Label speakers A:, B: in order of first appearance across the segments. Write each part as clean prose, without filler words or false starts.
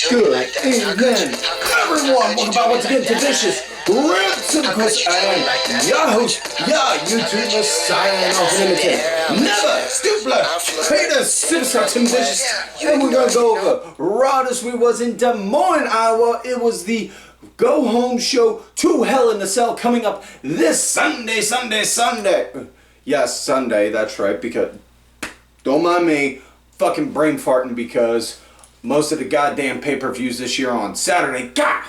A: Good evening, everyone. Welcome back once again to Vicious Rips and Chris and your host, your YouTube Messiah of Limited. Never stupid, Peter Simpson Vicious. And we're gonna go over Raw this week was in Des Moines, Iowa. It was the Go Home Show to Hell in the Cell coming up this Sunday. Yes, Sunday, that's right, because don't mind me fucking brain farting because most of the goddamn pay-per-views this year are on Saturday. God!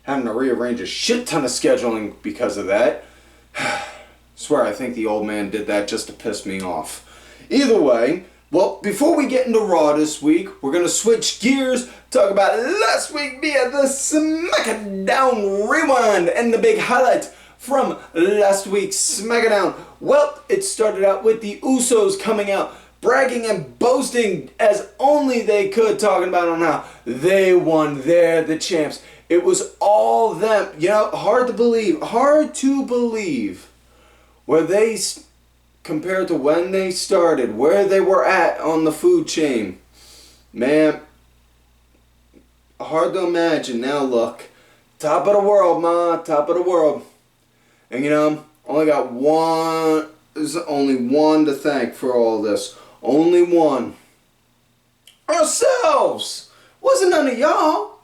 A: Having to rearrange a shit ton of scheduling because of that. Swear, I think the old man did that just to piss me off. Either way, well, before we get into Raw this week, we're going to switch gears, talk about last week via the SmackDown Rewind and the big highlight from last week's SmackDown. Well, it started out with the Usos coming out, bragging and boasting as only they could, talking about on how they won, they're the champs. It was all them. You know, hard to believe where they, compared to when they started, where they were at on the food chain. Man, hard to imagine. Now look, top of the world, top of the world. And you know, there's only one to thank for all this. Only one. Ourselves! Wasn't none of y'all.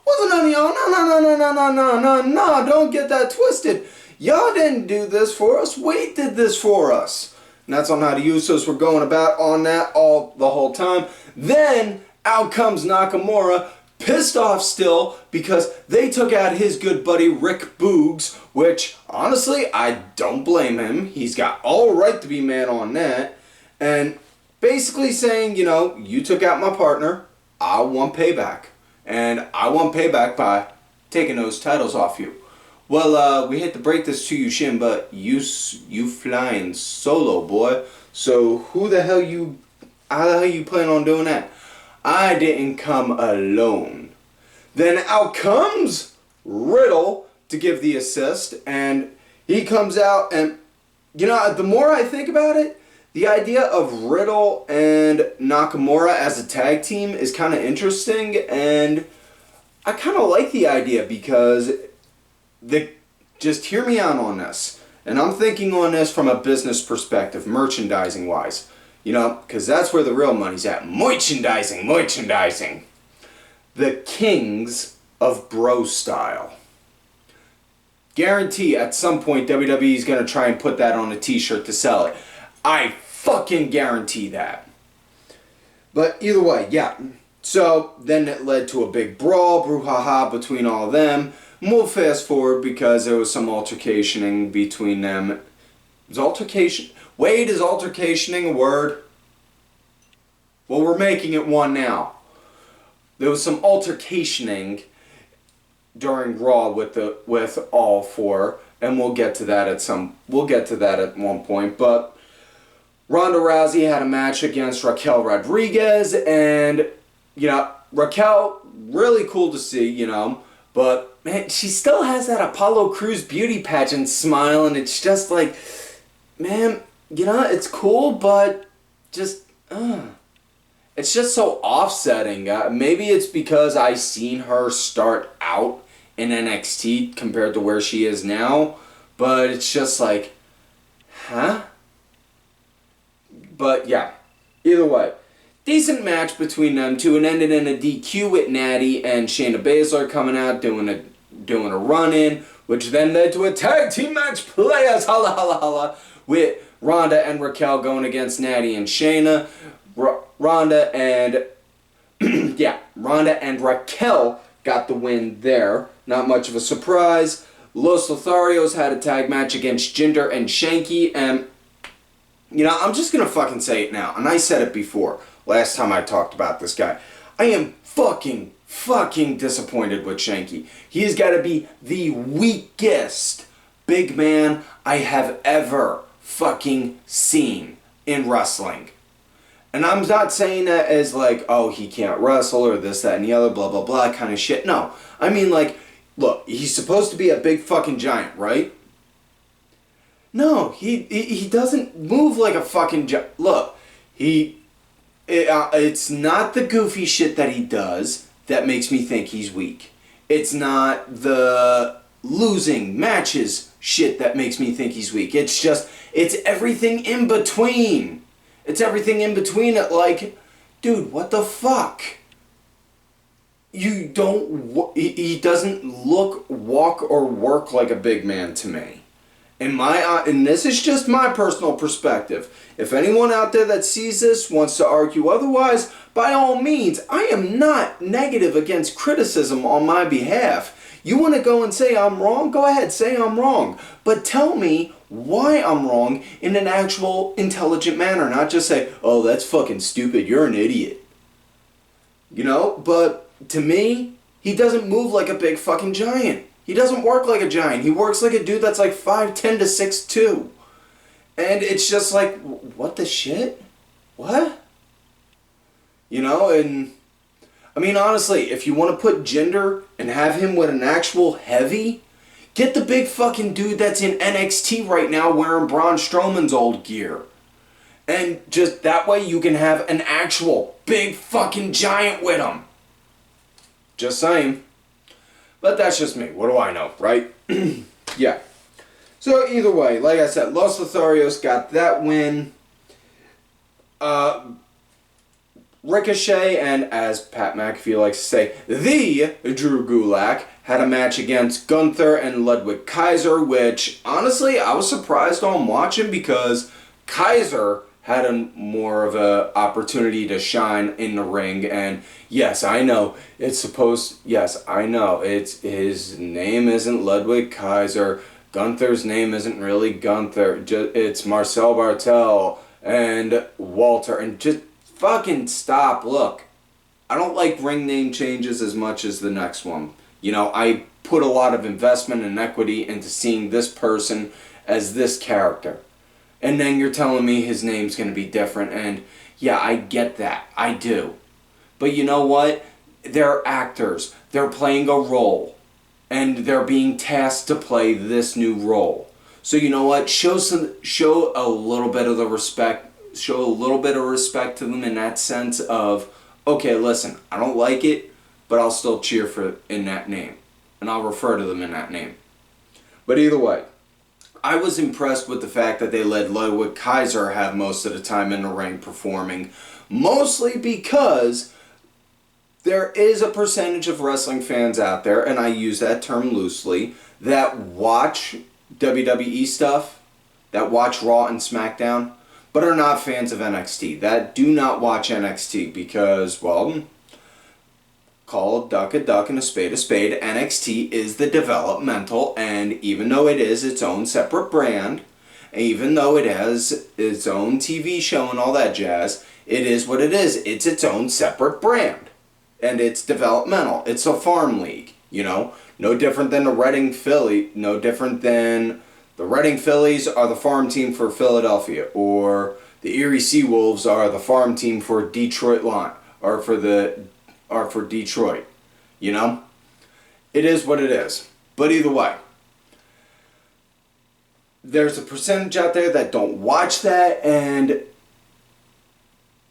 A: No, don't get that twisted. Y'all didn't do this for us. We did this for us. And that's on how the Usos were going about on that the whole time. Then, out comes Nakamura, pissed off still because they took out his good buddy Rick Boogs, which, honestly, I don't blame him. He's got all right to be mad on that. And basically saying, you know, you took out my partner, I want payback. And I want payback by taking those titles off you. Well, we hate to break this to you, Shin, but you flying solo, boy. So how the hell you plan on doing that? I didn't come alone. Then out comes Riddle to give the assist, and he comes out, and, you know, the more I think about it, the idea of Riddle and Nakamura as a tag team is kind of interesting, and I kind of like the idea because just hear me out on this. And I'm thinking on this from a business perspective, merchandising-wise. You know, because that's where the real money's at. Merchandising. The kings of bro style. Guarantee at some point WWE is going to try and put that on a t-shirt to sell it. I fucking guarantee that. But either way, yeah. So then it led to a big brawl, brouhaha between all of them. And we'll fast forward because there was some altercationing between them. Wait, is altercationing a word? Well, we're making it one now. There was some altercationing during Raw with all four, and we'll get to that at one point, but Ronda Rousey had a match against Raquel Rodriguez, and, you know, Raquel, really cool to see, you know, but, man, she still has that Apollo Crews beauty pageant smile, and it's just like, man, you know, it's cool, but just, it's just so offsetting. Maybe it's because I seen her start out in NXT compared to where she is now, but it's just like, huh? But yeah, either way, decent match between them two, and ended in a DQ with Natty and Shayna Baszler coming out doing a run-in, which then led to a tag team match, Players Holla Holla Holla, with Ronda and Raquel going against Natty and Shayna. Ronda and Raquel got the win there. Not much of a surprise. Los Lotharios had a tag match against Jinder and Shanky, and you know, I'm just going to fucking say it now. And I said it before, last time I talked about this guy. I am fucking disappointed with Shanky. He's got to be the weakest big man I have ever fucking seen in wrestling. And I'm not saying that as like, oh, he can't wrestle or this, that, and the other, blah, blah, blah kind of shit. No. I mean, like, look, he's supposed to be a big fucking giant, right? No, he doesn't move like a fucking Look, it's not the goofy shit that he does. that makes me think he's weak. It's not the losing matches shit that makes me think he's weak. It's everything in between. It's everything in between it, like, dude, what the fuck? He doesn't look, walk, or work like a big man to me. And this is just my personal perspective. If anyone out there that sees this wants to argue otherwise, by all means, I am not negative against criticism on my behalf. You want to go and say I'm wrong? Go ahead, say I'm wrong. But tell me why I'm wrong in an actual intelligent manner, not just say, oh, that's fucking stupid, you're an idiot. You know, but to me, he doesn't move like a big fucking giant. He doesn't work like a giant. He works like a dude that's like 5'10 to 6'2". And it's just like, what the shit? What? You know, and I mean, honestly, if you want to put gender and have him with an actual heavy, get the big fucking dude that's in NXT right now wearing Braun Strowman's old gear. And just that way you can have an actual big fucking giant with him. Just saying. But that's just me. What do I know, right? Yeah. So either way, like I said, Los Lotharios got that win. Ricochet and, as Pat McAfee likes to say, the Drew Gulak had a match against Gunther and Ludwig Kaiser, which, honestly, I was surprised on watching because Kaiser had more of a opportunity to shine in the ring, and yes, I know, his name isn't Ludwig Kaiser, Gunther's name isn't really Gunther, it's Marcel Bartel and Walter, and just fucking stop. Look, I don't like ring name changes as much as the next one. You know, I put a lot of investment and equity into seeing this person as this character. And then you're telling me his name's going to be different, and yeah, I get that. I do. But you know what? They're actors. They're playing a role. And they're being tasked to play this new role. So you know what? Show a little bit of the respect. Show a little bit of respect to them in that sense of, okay, listen, I don't like it, but I'll still cheer for in that name. And I'll refer to them in that name. But either way, I was impressed with the fact that they let Ludwig Kaiser have most of the time in the ring performing, mostly because there is a percentage of wrestling fans out there, and I use that term loosely, that watch WWE stuff, that watch Raw and SmackDown, but are not fans of NXT, that do not watch NXT because, well, call a duck and a spade. NXT is the developmental, and even though it is its own separate brand, even though it has its own TV show and all that jazz, it is what it is. It's its own separate brand. And it's developmental. It's a farm league, you know? No different than the Reading Philly, no different than the Reading Phillies are the farm team for Philadelphia, or the Erie Seawolves are the farm team for Detroit for Detroit, you know? It is what it is. But either way, there's a percentage out there that don't watch that, and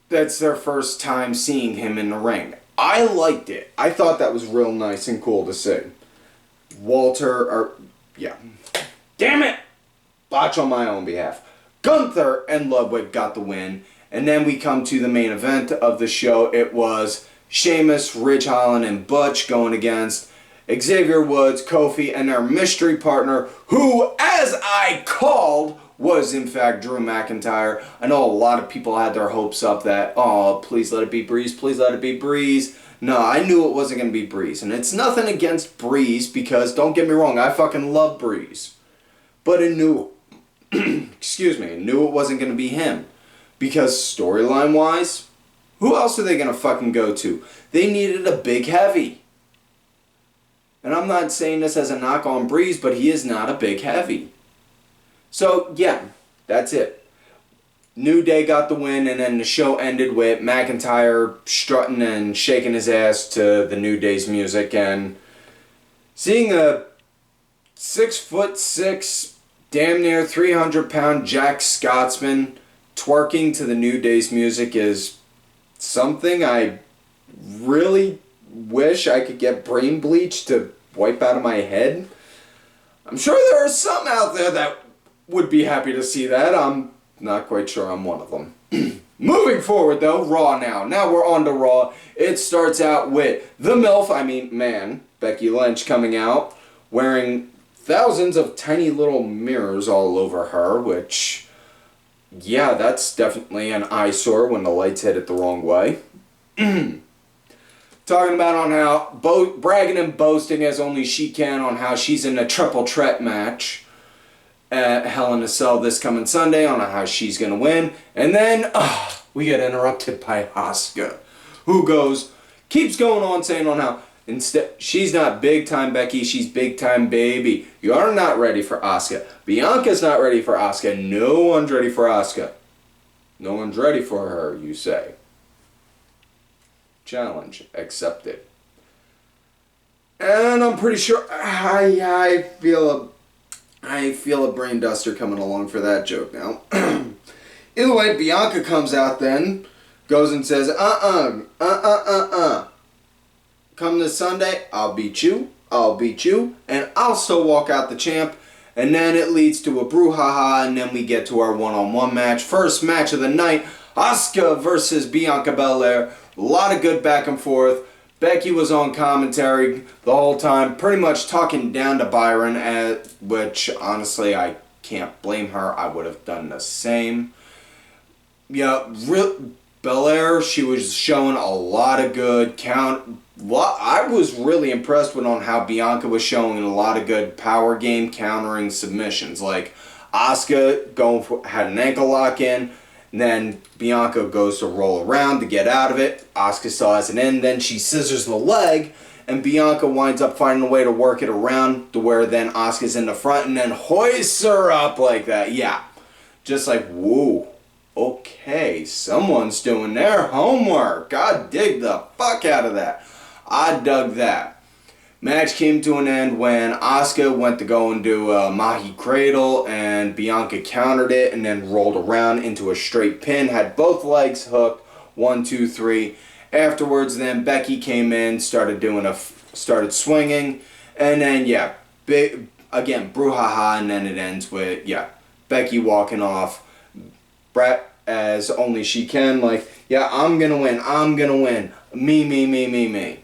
A: that's their first time seeing him in the ring. I liked it. I thought that was real nice and cool to see. Damn it! Botch on my own behalf. Gunther and Ludwig got the win, and then we come to the main event of the show. It was Sheamus, Ridge Holland, and Butch going against Xavier Woods, Kofi, and their mystery partner, who, as I called, was in fact Drew McIntyre. I know a lot of people had their hopes up that, oh, please let it be Breeze, please let it be Breeze. No, I knew it wasn't going to be Breeze. And it's nothing against Breeze, because, don't get me wrong, I fucking love Breeze. But I knew, I knew it wasn't going to be him. Because storyline-wise, who else are they going to fucking go to? They needed a big heavy. And I'm not saying this as a knock on Breeze, but he is not a big heavy. So, yeah, that's it. New Day got the win, and then the show ended with McIntyre strutting and shaking his ass to the New Day's music, and seeing a 6'6", damn near 300-pound Jack Scotsman twerking to the New Day's music is something I really wish I could get brain bleach to wipe out of my head. I'm sure there are some out there that would be happy to see that. I'm not quite sure I'm one of them. Moving forward though, Raw now. Now we're on to Raw. It starts out with the MILF, Becky Lynch coming out wearing thousands of tiny little mirrors all over her, which, yeah, that's definitely an eyesore when the lights hit it the wrong way. Talking about on how, bragging and boasting as only she can on how she's in a triple threat match at Hell in a Cell this coming Sunday on how she's going to win. And then, we get interrupted by Asuka, who keeps going on saying on how, instead, she's not big time Becky, she's big time baby. You're not ready for Asuka. Bianca's not ready for Asuka. No one's ready for Asuka. No one's ready for her, you say. Challenge accepted. And I'm pretty sure I feel a brain duster coming along for that joke now. Either way, Bianca comes out then, goes and says, come this Sunday, I'll beat you, and I'll still walk out the champ. And then it leads to a brouhaha, and then we get to our one-on-one match. First match of the night, Asuka versus Bianca Belair. A lot of good back and forth. Becky was on commentary the whole time, pretty much talking down to Byron, which honestly I can't blame her. I would have done the same. Yeah, Belair, she was showing a lot of good I was really impressed with on how Bianca was showing a lot of good power game countering submissions. Like Asuka had an ankle lock in, and then Bianca goes to roll around to get out of it. Asuka still has it in, then she scissors the leg, and Bianca winds up finding a way to work it around to where then Asuka's in the front and then hoists her up like that. Yeah, just like, whoa. Okay, someone's doing their homework. I dig the fuck out of that. I dug that. Match came to an end when Asuka went to go and do a Mahi Cradle, and Bianca countered it and then rolled around into a straight pin, had both legs hooked, 1, 2, 3. Afterwards, then Becky came in, started swinging, and then yeah, again brouhaha, and then it ends with Becky walking off. Brett, as only she can, like, yeah, I'm gonna win, me.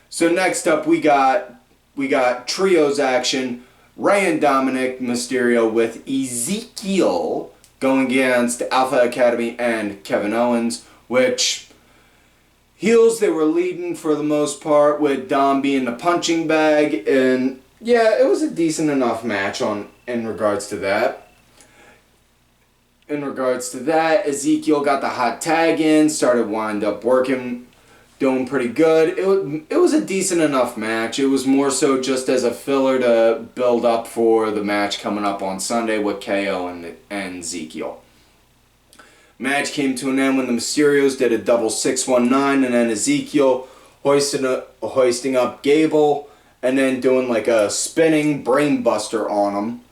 A: So next up we got trios action. Rhea and Dominik, Mysterio with Ezekiel going against Alpha Academy and Kevin Owens, which heels they were leading for the most part, with Dom being the punching bag, and yeah, it was a decent enough match in regards to that. Ezekiel got the hot tag in, wind up working, doing pretty good. It was a decent enough match. It was more so just as a filler to build up for the match coming up on Sunday with KO and Ezekiel. Match came to an end when the Mysterios did a double 619, and then Ezekiel hoisting up Gable, and then doing like a spinning brain buster on him.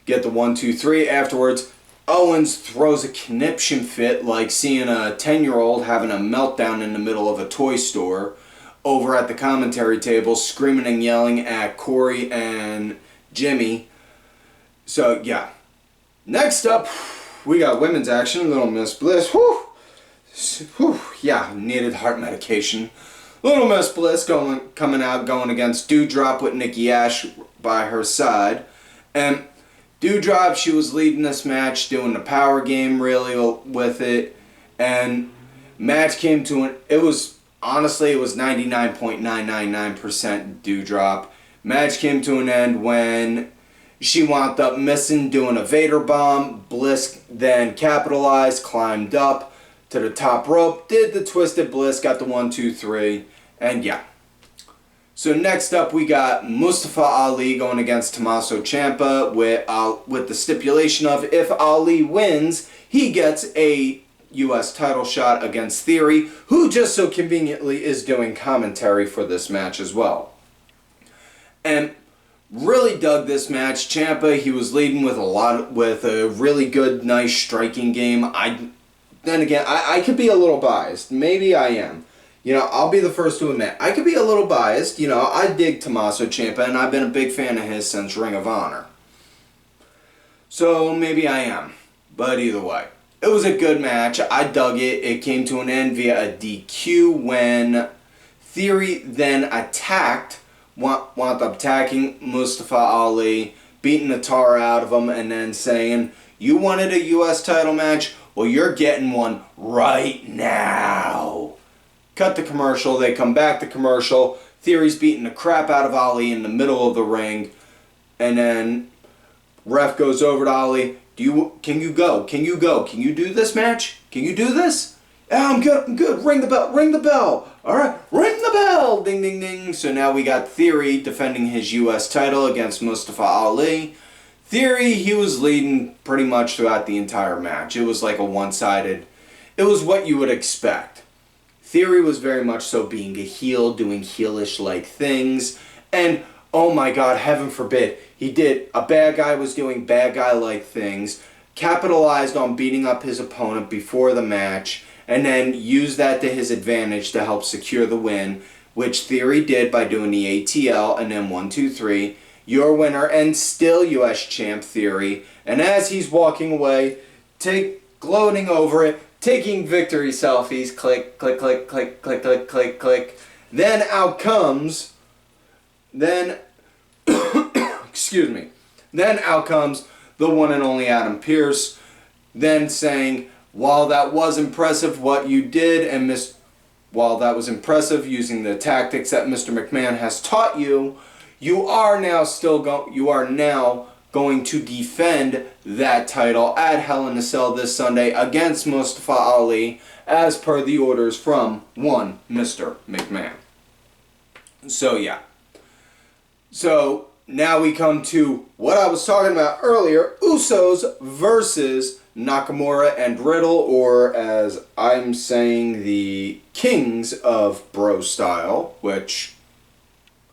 A: Get the 1, 2, 3. Afterwards, Owens throws a conniption fit, like seeing a 10-year-old having a meltdown in the middle of a toy store, over at the commentary table, screaming and yelling at Corey and Jimmy. So, yeah. Next up, we got women's action. Little Miss Bliss. Yeah, needed heart medication. Little Miss Bliss coming out, going against Doudrop with Nikki A.S.H by her side. And Doudrop, she was leading this match, doing the power game really with it, and match came to an, it was 99.999% Doudrop. Match came to an end when she wound up missing, doing a Vader bomb. Bliss then capitalized, climbed up to the top rope, did the Twisted Bliss, got the 1, 2, 3, and yeah. So next up we got Mustafa Ali going against Tommaso Ciampa with the stipulation of if Ali wins, he gets a U.S. title shot against Theory, who just so conveniently is doing commentary for this match as well. And really dug this match. Ciampa, he was leading with a really good, nice striking game. I could be a little biased. Maybe I am. You know, I'll be the first to admit, I could be a little biased. You know, I dig Tommaso Ciampa, and I've been a big fan of his since Ring of Honor. So maybe I am. But either way, it was a good match. I dug it. It came to an end via a DQ when Theory then wound up attacking Mustafa Ali, beating the tar out of him, and then saying, "You wanted a U.S. title match? Well, you're getting one right now." Cut the commercial. They come back to commercial. Theory's beating the crap out of Ali in the middle of the ring. And then ref goes over to Ali. Can you go? Can you go? Can you do this match? Can you do this? Yeah, I'm good. I'm good. Ring the bell. Ring the bell. All right. Ring the bell. Ding, ding, ding. So now we got Theory defending his U.S. title against Mustafa Ali. Theory, he was leading pretty much throughout the entire match. It was like a one-sided. It was what you would expect. Theory was very much so being a heel, doing heelish-like things. And, oh my God, heaven forbid, a bad guy was doing bad guy-like things, capitalized on beating up his opponent before the match, and then used that to his advantage to help secure the win, which Theory did by doing the ATL and then 1, 2, 3. Your winner and still U.S. champ Theory. And as he's walking away, gloating over it, taking victory selfies, click, click, click, click, click, click, click, click. Then out comes, excuse me. Then out comes the one and only Adam Pearce, then saying, while that was impressive what you did, and while that was impressive using the tactics that Mr. McMahon has taught you, you are now going to defend that title at Hell in a Cell this Sunday against Mustafa Ali, as per the orders from one Mr. McMahon. So yeah. So now we come to what I was talking about earlier, Usos versus Nakamura and Riddle, or as I'm saying, the Kings of Bro Style, which,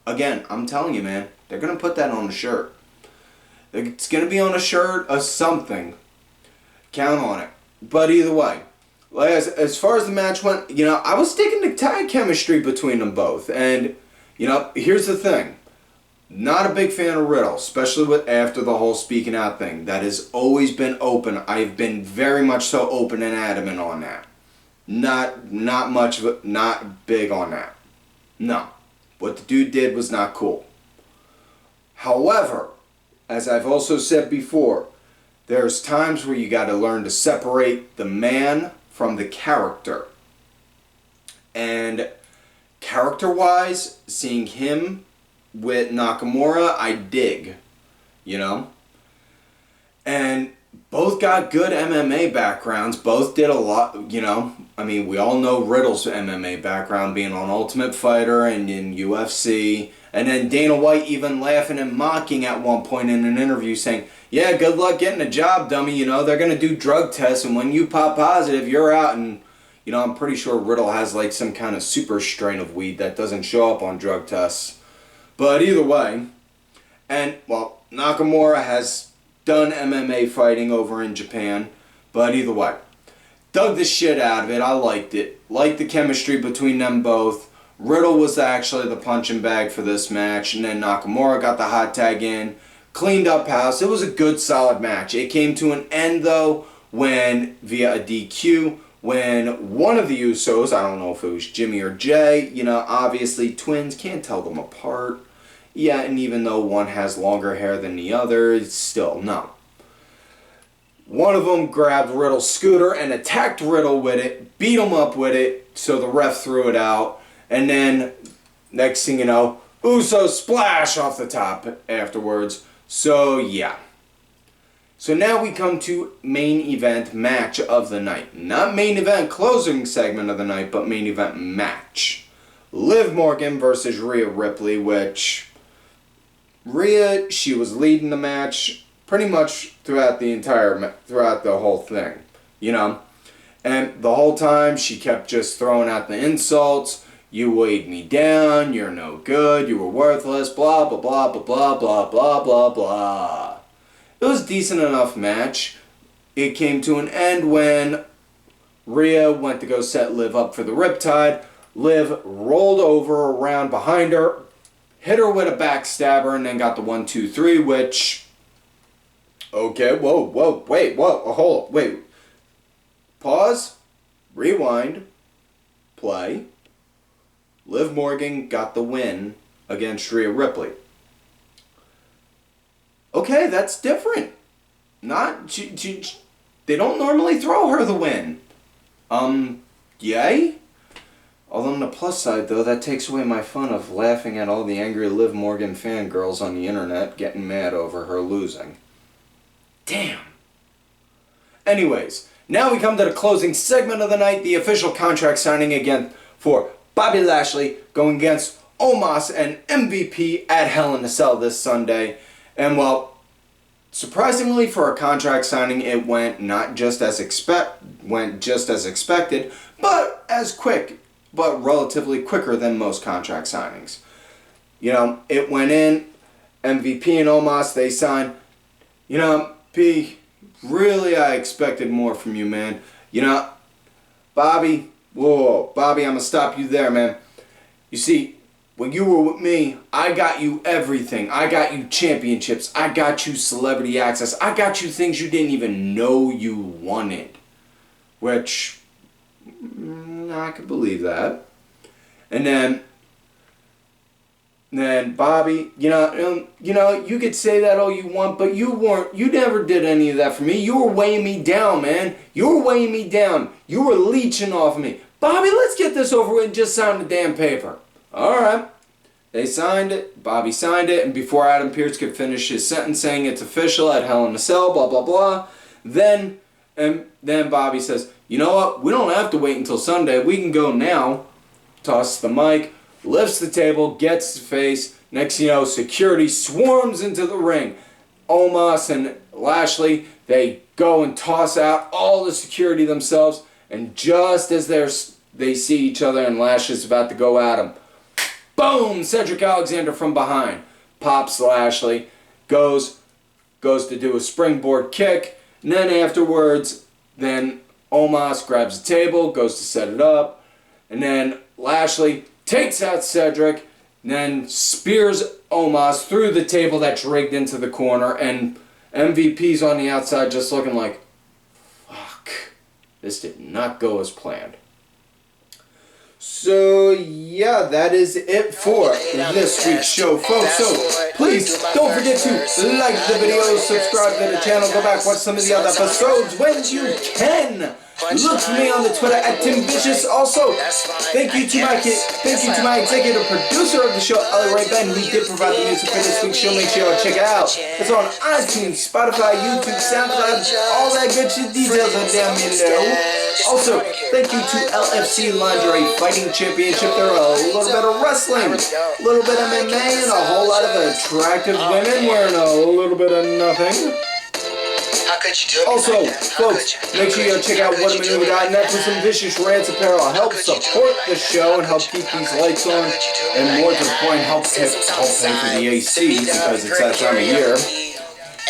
A: again, I'm telling you, man, they're going to put that on a shirt. It's going to be on a shirt or something. Count on it. But either way, as far as the match went, you know, I was sticking to tag chemistry between them both. And, you know, here's the thing. Not a big fan of Riddle, especially after the whole speaking out thing. That has always been open. I've been very much so open and adamant on that. Not big on that. No. What the dude did was not cool. However, as I've also said before, there's times where you got to learn to separate the man from the character. And character-wise, seeing him with Nakamura, I dig, you know? And both got good MMA backgrounds. Both did a lot, you know? I mean, we all know Riddle's MMA background being on Ultimate Fighter and in UFC. And then Dana White even laughing and mocking at one point in an interview saying, yeah, good luck getting a job, dummy. You know, they're going to do drug tests, and when you pop positive, you're out. And, you know, I'm pretty sure Riddle has like some kind of super strain of weed that doesn't show up on drug tests. But either way, and, well, Nakamura has done MMA fighting over in Japan, but either way, dug the shit out of it. I liked it. Liked the chemistry between them both. Riddle was actually the punching bag for this match, and then Nakamura got the hot tag in, cleaned up house. It was a good, solid match. It came to an end, though, via a DQ, when one of the Usos, I don't know if it was Jimmy or Jay, you know, obviously twins, can't tell them apart. Yeah, and even though one has longer hair than the other, it's still, no. One of them grabbed Riddle's scooter and attacked Riddle with it, beat him up with it, so the ref threw it out. And then, next thing you know, Usos splash off the top afterwards. So, yeah. So now we come to main event match of the night. Not main event closing segment of the night, but main event match. Liv Morgan versus Rhea Ripley, which Rhea, she was leading the match pretty much throughout the whole thing, you know. And the whole time she kept just throwing out the insults. You weighed me down, you're no good, you were worthless, blah, blah, blah, blah, blah, blah, blah, blah, blah. It was a decent enough match. It came to an end when Rhea went to go set Liv up for the Riptide. Liv rolled over around behind her, hit her with a backstabber, and then got the 1, 2, 3, which... Okay, wait. Pause, rewind, play. Liv Morgan got the win against Rhea Ripley. Okay, that's different. They don't normally throw her the win. Yay? Although on the plus side, though, that takes away my fun of laughing at all the angry Liv Morgan fangirls on the internet getting mad over her losing. Damn. Anyways, now we come to the closing segment of the night, the official contract signing again for Bobby Lashley going against Omos and MVP at Hell in a Cell this Sunday. And well, surprisingly for a contract signing, it went just as expected, but as quick, but relatively quicker than most contract signings. You know, it went in, MVP and Omos, they signed. You know, P, really I expected more from you, man. You know, Bobby, Bobby, I'm going to stop you there, man. You see, when you were with me, I got you everything. I got you championships. I got you celebrity access. I got you things you didn't even know you wanted. Which, I could believe that. And then Bobby, you could say that all you want, but you never did any of that for me. You were weighing me down, man. You were weighing me down. You were leeching off of me. Bobby, let's get this over with and just sign the damn paper. Alright. They signed it. Bobby signed it. And before Adam Pearce could finish his sentence saying it's official at Hell in a Cell, blah, blah, blah, then Bobby says, you know what? We don't have to wait until Sunday. We can go now. Tosses the mic, lifts the table, gets the face. Next you know, security swarms into the ring. Omos and Lashley, they go and toss out all the security themselves. And just as they see each other and Lashley's about to go at him, boom! Cedric Alexander from behind. Pops Lashley, goes to do a springboard kick. And then afterwards, Omos grabs the table, goes to set it up. And then Lashley takes out Cedric, and then spears Omos through the table that's rigged into the corner, and MVP's on the outside just looking like, fuck, this did not go as planned. So, yeah, that is it for this week's show, folks. So, please, don't forget to like the video, subscribe to the channel, go back, watch some of the other episodes when you can. Look for me on the Twitter at TimVicious. Also, thank you to my executive producer of the show, Ellie Ray Ben, who did provide the music for this week's show. Make sure y'all check it out. It's on iTunes, Spotify, YouTube, SoundCloud, all that good shit. Details are down below. Also, thank you to LFC Lingerie Fighting Championship. They're a little bit of wrestling, a little bit of MMA, and a whole lot of attractive women wearing a little bit of nothing. Also, folks, make sure you check out whatamaneuver.net for some vicious rants apparel. Help support the show and help keep these lights on, and more to the point, help pay for the AC because it's that time of year.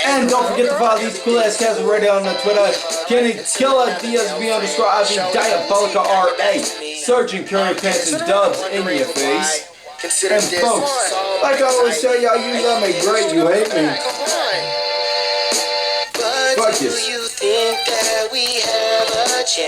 A: And don't forget to follow these cool ass cats right on Twitter. Kenny Killer DSB_IV Diabolica RA. Sergeant Curry Pants and Dubs in your face. And folks, like I always say, y'all, you love me great, you hate me. Fuck you.